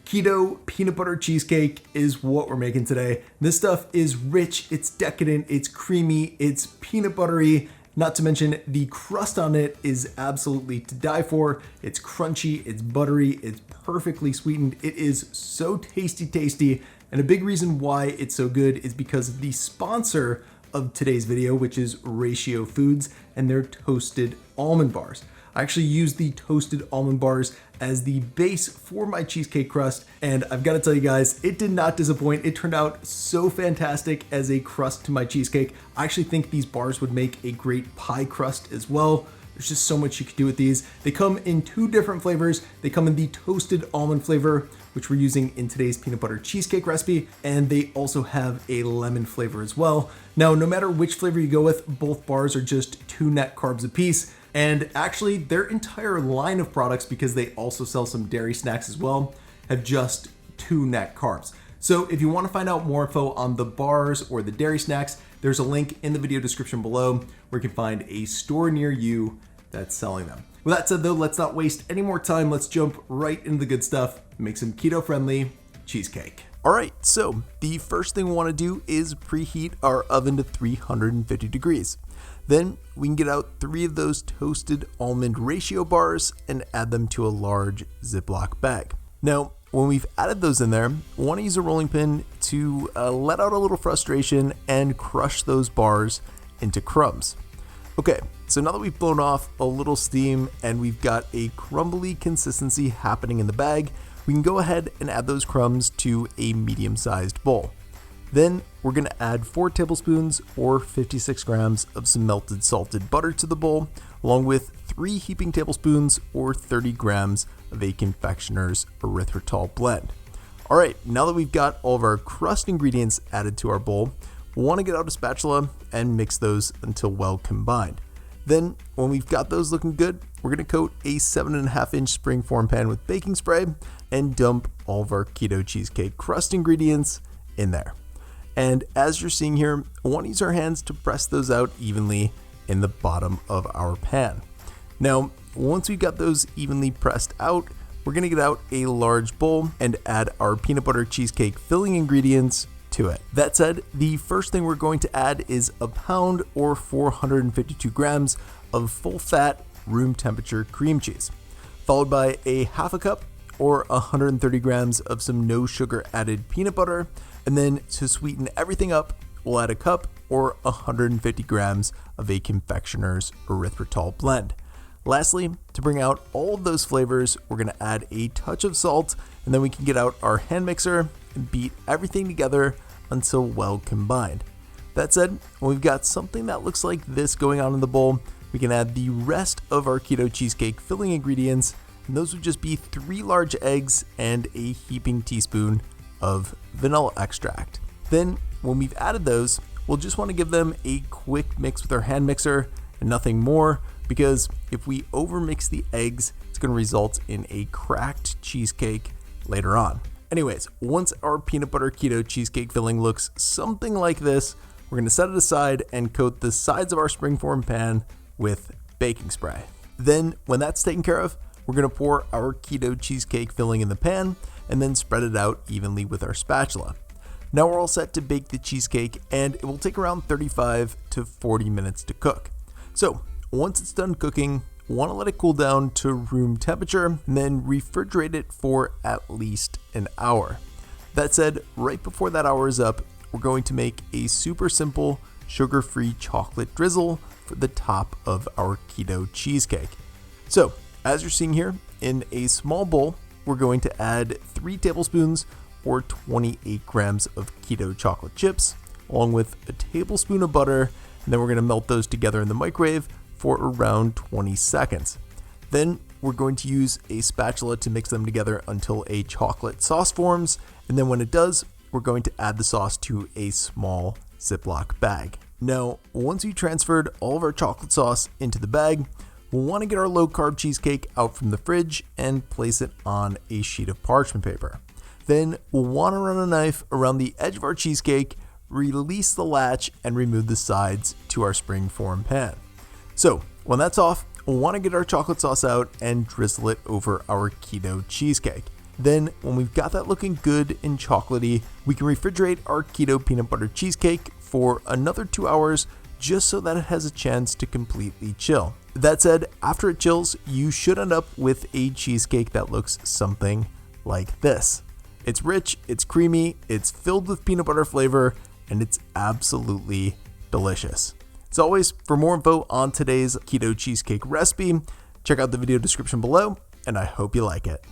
Keto peanut butter cheesecake is what we're making today. This stuff is rich, it's decadent, it's creamy, it's peanut buttery. Not to mention the crust on it is absolutely to die for. It's crunchy, it's buttery, it's perfectly sweetened. It is so tasty. And a big reason why it's so good is because of the sponsor of today's video, which is Ratiofood and their toasted almond bars. I actually use the toasted almond bars as the base for my cheesecake crust, and I've got to tell you guys, it did not disappoint. It turned out so fantastic as a crust to my cheesecake. I actually think these bars would make a great pie crust as well. There's just so much you could do with these. They come in two different flavors. They come in the toasted almond flavor, which we're using in today's peanut butter cheesecake recipe, and they also have a lemon flavor as well. Now, no matter which flavor you go with, both bars are just 2 net carbs a piece. And actually their entire line of products, because they also sell some dairy snacks as well, have just 2 net carbs. So if you want to find out more info on the bars or the dairy snacks, there's a link in the video description below where you can find a store near you that's selling them. With that said though, let's not waste any more time. Let's jump right into the good stuff, make some keto friendly cheesecake. All right, so the first thing we want to do is preheat our oven to 350 degrees. Then we can get out 3 of those toasted almond ratio bars and add them to a large Ziploc bag. Now, when we've added those in there, we want to use a rolling pin to let out a little frustration and crush those bars into crumbs. Okay, so now that we've blown off a little steam and we've got a crumbly consistency happening in the bag, we can go ahead and add those crumbs to a medium-sized bowl. Then we're going to add 4 tablespoons or 56 grams of some melted salted butter to the bowl, along with 3 heaping tablespoons or 30 grams of a confectioner's erythritol blend. All right, now that we've got all of our crust ingredients added to our bowl, we'll want to get out a spatula and mix those until well combined. Then when we've got those looking good, we're going to coat a 7.5-inch springform pan with baking spray and dump all of our keto cheesecake crust ingredients in there. And as you're seeing here, I want to use our hands to press those out evenly in the bottom of our pan. Now, once we've got those evenly pressed out, we're going to get out a large bowl and add our peanut butter cheesecake filling ingredients to it. That said, the first thing we're going to add is a pound or 452 grams of full fat room temperature cream cheese, followed by a half a cup or 130 grams of some no sugar added peanut butter. And then to sweeten everything up, we'll add a cup or 150 grams of a confectioner's erythritol blend. Lastly, to bring out all of those flavors, we're going to add a touch of salt, and then we can get out our hand mixer and beat everything together until well combined. That said, when we've got something that looks like this going on in the bowl, we can add the rest of our keto cheesecake filling ingredients, and those would just be 3 large eggs and a heaping teaspoon of vanilla extract. Then when we've added those, we'll just want to give them a quick mix with our hand mixer and nothing more, because if we overmix the eggs, it's going to result in a cracked cheesecake later on. Anyways, once our peanut butter keto cheesecake filling looks something like this, we're going to set it aside and coat the sides of our springform pan with baking spray. Then when that's taken care of, we're going to pour our keto cheesecake filling in the pan and then spread it out evenly with our spatula. Now we're all set to bake the cheesecake, and it will take around 35 to 40 minutes to cook. So once it's done cooking, want to let it cool down to room temperature and then refrigerate it for at least an hour. That said, right before that hour is up, we're going to make a super simple sugar-free chocolate drizzle for the top of our keto cheesecake. So as you're seeing here, in a small bowl, we're going to add 3 tablespoons or 28 grams of keto chocolate chips, along with a tablespoon of butter, and then we're going to melt those together in the microwave for around 20 seconds. Then we're going to use a spatula to mix them together until a chocolate sauce forms, and then when it does, we're going to add the sauce to a small Ziploc bag. Now, once we transferred all of our chocolate sauce into the bag, we'll want to get our low carb cheesecake out from the fridge and place it on a sheet of parchment paper. Then we'll want to run a knife around the edge of our cheesecake, release the latch, and remove the sides to our springform pan. So when that's off, we'll want to get our chocolate sauce out and drizzle it over our keto cheesecake. Then when we've got that looking good and chocolatey, we can refrigerate our keto peanut butter cheesecake for another 2 hours just so that it has a chance to completely chill. That said, after it chills, you should end up with a cheesecake that looks something like this. It's rich, it's creamy, it's filled with peanut butter flavor, and it's absolutely delicious. As always, for more info on today's keto cheesecake recipe, check out the video description below, and I hope you like it.